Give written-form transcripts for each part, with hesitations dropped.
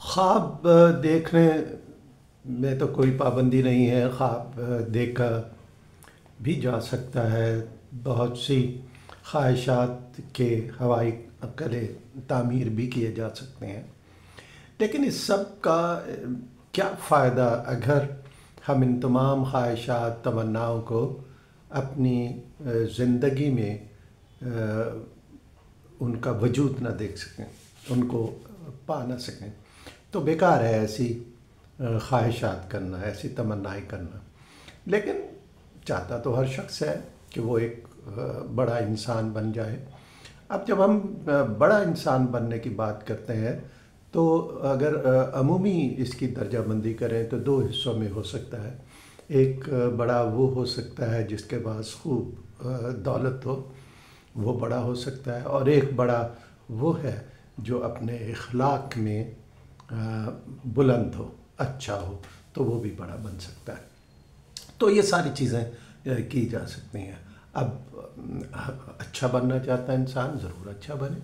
ख्वाब देखने में तो कोई पाबंदी नहीं है। ख्वाब देखा भी जा सकता है। बहुत सी ख्वाहिशात के हवाई अक्कले तामीर भी किए जा सकते हैं। लेकिन इस सब का क्या फ़ायदा अगर हम इन तमाम ख्वाहिशात तमन्नाओं को अपनी ज़िंदगी में उनका वजूद ना देख सकें, उनको पा ना सकें। तो बेकार है ऐसी ख्वाहिशात करना, ऐसी तमन्नाएं करना। लेकिन चाहता तो हर शख्स है कि वो एक बड़ा इंसान बन जाए। अब जब हम बड़ा इंसान बनने की बात करते हैं तो अगर अमूमी इसकी दर्जाबंदी करें तो दो हिस्सों में हो सकता है। एक बड़ा वो हो सकता है जिसके पास खूब दौलत हो, वो बड़ा हो सकता है। और एक बड़ा वो है जो अपने इखलाक में बुलंद हो, अच्छा हो, तो वो भी बड़ा बन सकता है। तो ये सारी चीज़ें की जा सकती हैं। अब अच्छा बनना चाहता है इंसान, ज़रूर अच्छा बने,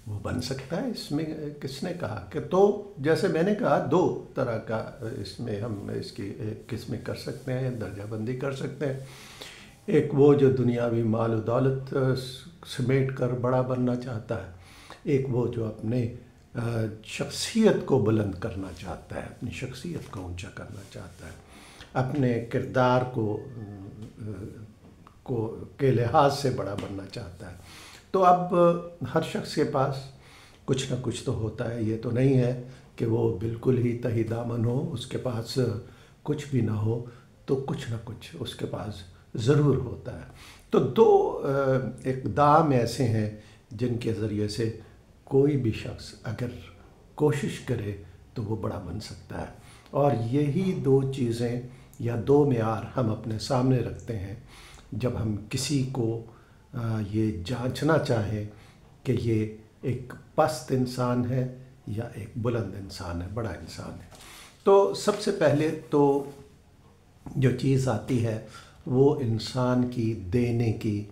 वो बन सकता है। इसमें किसने कहा कि, तो जैसे मैंने कहा दो तरह का इसमें हम इसकी किस्में कर सकते हैं, दर्जाबंदी कर सकते हैं। एक वो जो दुनियावी माल और दौलत समेट कर बड़ा बनना चाहता है, एक वो जो अपने शख्सियत को बुलंद करना चाहता है, अपनी शख्सियत को ऊंचा करना चाहता है, अपने किरदार को के लिहाज से बड़ा बनना चाहता है। तो अब हर शख्स के पास कुछ ना कुछ तो होता है। ये तो नहीं है कि वो बिल्कुल ही तही दामन हो, उसके पास कुछ भी ना हो, तो कुछ ना कुछ उसके पास ज़रूर होता है। तो दो इक़दाम ऐसे हैं जिनके ज़रिए से कोई भी शख्स अगर कोशिश करे तो वो बड़ा बन सकता है। और यही दो चीज़ें या दो मेयार हम अपने सामने रखते हैं जब हम किसी को ये जांचना चाहें कि ये एक पस्त इंसान है या एक बुलंद इंसान है, बड़ा इंसान है। तो सबसे पहले तो जो चीज़ आती है वो इंसान की देने की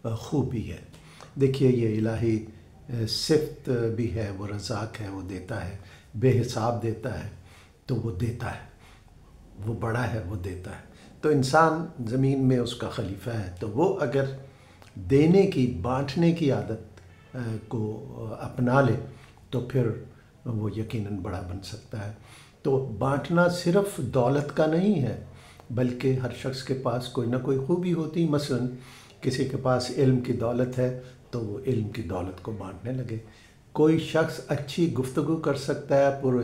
खूबी है। देखिए, ये इलाही सिफ्त भी है, वो रज़ाक है, वो देता है, बेहिसाब देता है, तो वो देता है, वो बड़ा है, वो देता है। तो इंसान ज़मीन में उसका खलीफा है, तो वो अगर देने की, बांटने की आदत को अपना ले तो फिर वो यकीनन बड़ा बन सकता है। तो बांटना सिर्फ़ दौलत का नहीं है, बल्कि हर शख्स के पास कोई ना कोई खूबी होती। मसलन किसी के पास इल्म की दौलत है तो वो इल्म की दौलत को बांटने लगे। कोई शख्स अच्छी गुफ्तगू कर सकता है, पुर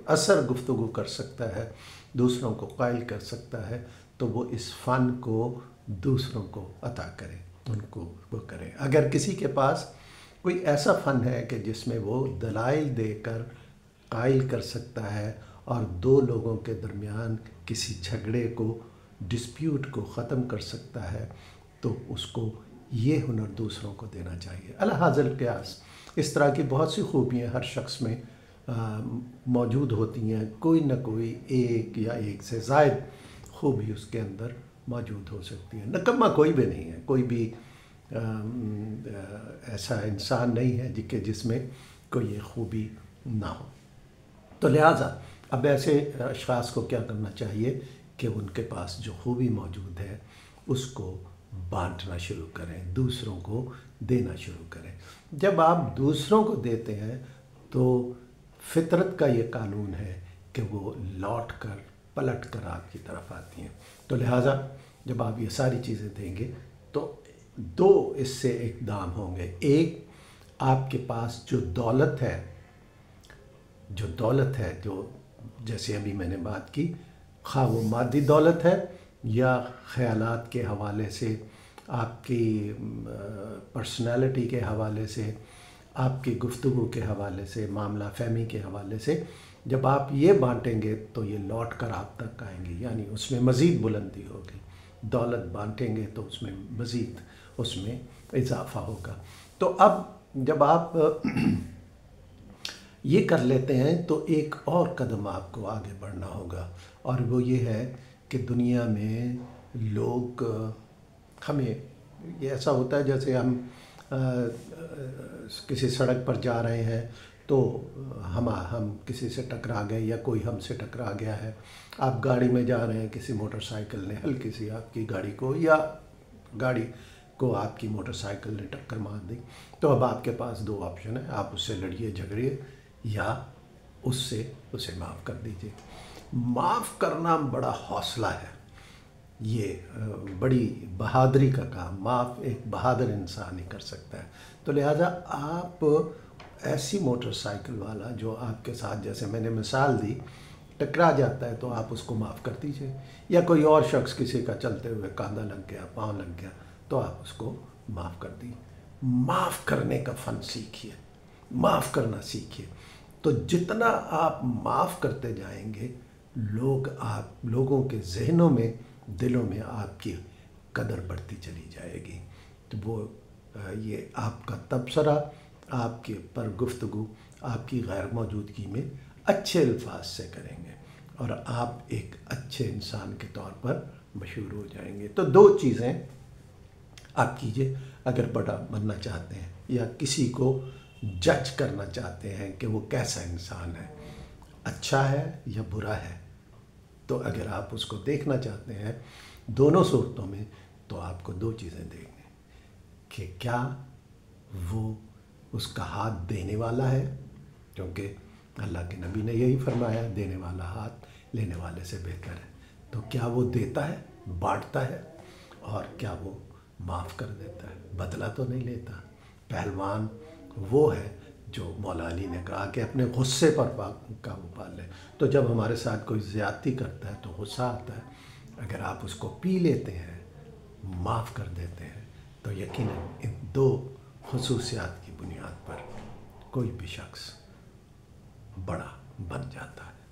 असर गुफ्तगू कर सकता है, दूसरों को कायल कर सकता है, तो वो इस फ़न को दूसरों को अता करे, उनको वो करे। अगर किसी के पास कोई ऐसा फ़न है कि जिसमें वो दलाइल देकर कायल कर सकता है और दो लोगों के दरमियान किसी झगड़े को, डिस्प्यूट को ख़त्म कर सकता है, तो उसको ये हुनर दूसरों को देना चाहिए। अला हाज़िल क़ियास इस तरह की बहुत सी खूबियाँ हर शख्स में मौजूद होती हैं। कोई ना कोई एक या एक से ज़ायद खूबी उसके अंदर मौजूद हो सकती है। निकम्मा कोई भी नहीं है, कोई भी ऐसा इंसान नहीं है जिसमें कोई ये खूबी ना हो। तो लिहाजा अब ऐसे अशख़ास को क्या करना चाहिए कि उनके पास जो खूबी मौजूद है उसको बांटना शुरू करें, दूसरों को देना शुरू करें। जब आप दूसरों को देते हैं तो फितरत का ये कानून है कि वो लौट कर, पलट कर आपकी तरफ आती हैं। तो लिहाजा जब आप ये सारी चीज़ें देंगे तो दो इससे इक़दाम होंगे। एक, आपके पास जो दौलत है, जो जैसे अभी मैंने बात की, खा वो मादी दौलत है या ख़यालात के हवाले से, आपकी पर्सनालिटी के हवाले से, आपकी गुफ्तगू के हवाले से, मामला फ़हमी के हवाले से, जब आप ये बांटेंगे तो ये लौट कर आप तक आएंगी, यानी उसमें मज़ीद बुलंदी होगी। दौलत बांटेंगे तो उसमें मज़ीद उसमें इजाफ़ा होगा। तो अब जब आप ये कर लेते हैं तो एक और कदम आपको आगे बढ़ना होगा, और वो ये है कि दुनिया में लोग हमें, ये ऐसा होता है जैसे हम किसी सड़क पर जा रहे हैं تو ہم کسی سے ٹکرا گئے یا کوئی ہم سے ٹکرا گیا ہے، آپ گاڑی میں جا رہے ہیں، کسی موٹر سائیکل نے ہلکی سی آپ کی گاڑی کو یا گاڑی کو آپ کی موٹر سائیکل نے ٹکر مار دی، تو اب آپ کے پاس دو آپشن ہیں، آپ اس سے لڑیے جھگڑیے یا اسے معاف کر دیجیے۔ معاف کرنا بڑا حوصلہ ہے، یہ بڑی بہادری کا کام، معاف ایک بہادر انسان ہی کر سکتا ہے۔ تو لہٰذا آپ ایسی موٹر سائیکل والا جو آپ کے ساتھ، جیسے میں نے مثال دی، ٹکرا جاتا ہے تو آپ اس کو معاف کر دیجیے، یا کوئی اور شخص کسی کا چلتے ہوئے کاندھا لگ گیا، پاؤں لگ گیا، تو آپ اس کو معاف کر دیجیے۔ معاف کرنے کا فن سیکھیے، معاف کرنا سیکھیے، تو جتنا آپ معاف کرتے جائیں گے لوگوں کے ذہنوں میں، دلوں میں آپ کی قدر بڑھتی چلی جائے گی۔ تو یہ آپ کا تبصرہ، آپ کے پر گفتگو آپ کی غیر موجودگی میں اچھے الفاظ سے کریں گے اور آپ ایک اچھے انسان کے طور پر مشہور ہو جائیں گے۔ تو دو چیزیں آپ کیجئے اگر بڑا بننا چاہتے ہیں یا کسی کو جج کرنا چاہتے ہیں کہ وہ کیسا انسان ہے، اچھا ہے یا برا ہے۔ تو اگر آپ اس کو دیکھنا چاہتے ہیں دونوں صورتوں میں، تو آپ کو دو چیزیں دیکھیں کہ کیا وہ اس کا ہاتھ دینے والا ہے، کیونکہ اللہ کے نبی نے یہی فرمایا، دینے والا ہاتھ لینے والے سے بہتر ہے۔ تو کیا وہ دیتا ہے، بانٹتا ہے، اور کیا وہ معاف کر دیتا ہے، بدلہ تو نہیں لیتا۔ پہلوان وہ ہے جو مولا علی نے کہا کہ اپنے غصے پر قابو پا لے۔ تو جب ہمارے ساتھ کوئی زیادتی کرتا ہے تو غصہ آتا ہے، اگر آپ اس کو پی لیتے ہیں، معاف کر دیتے ہیں، تو یقیناً ان دو خصوصیات کی بنیاد پر کوئی بھی شخص بڑا بن جاتا ہے۔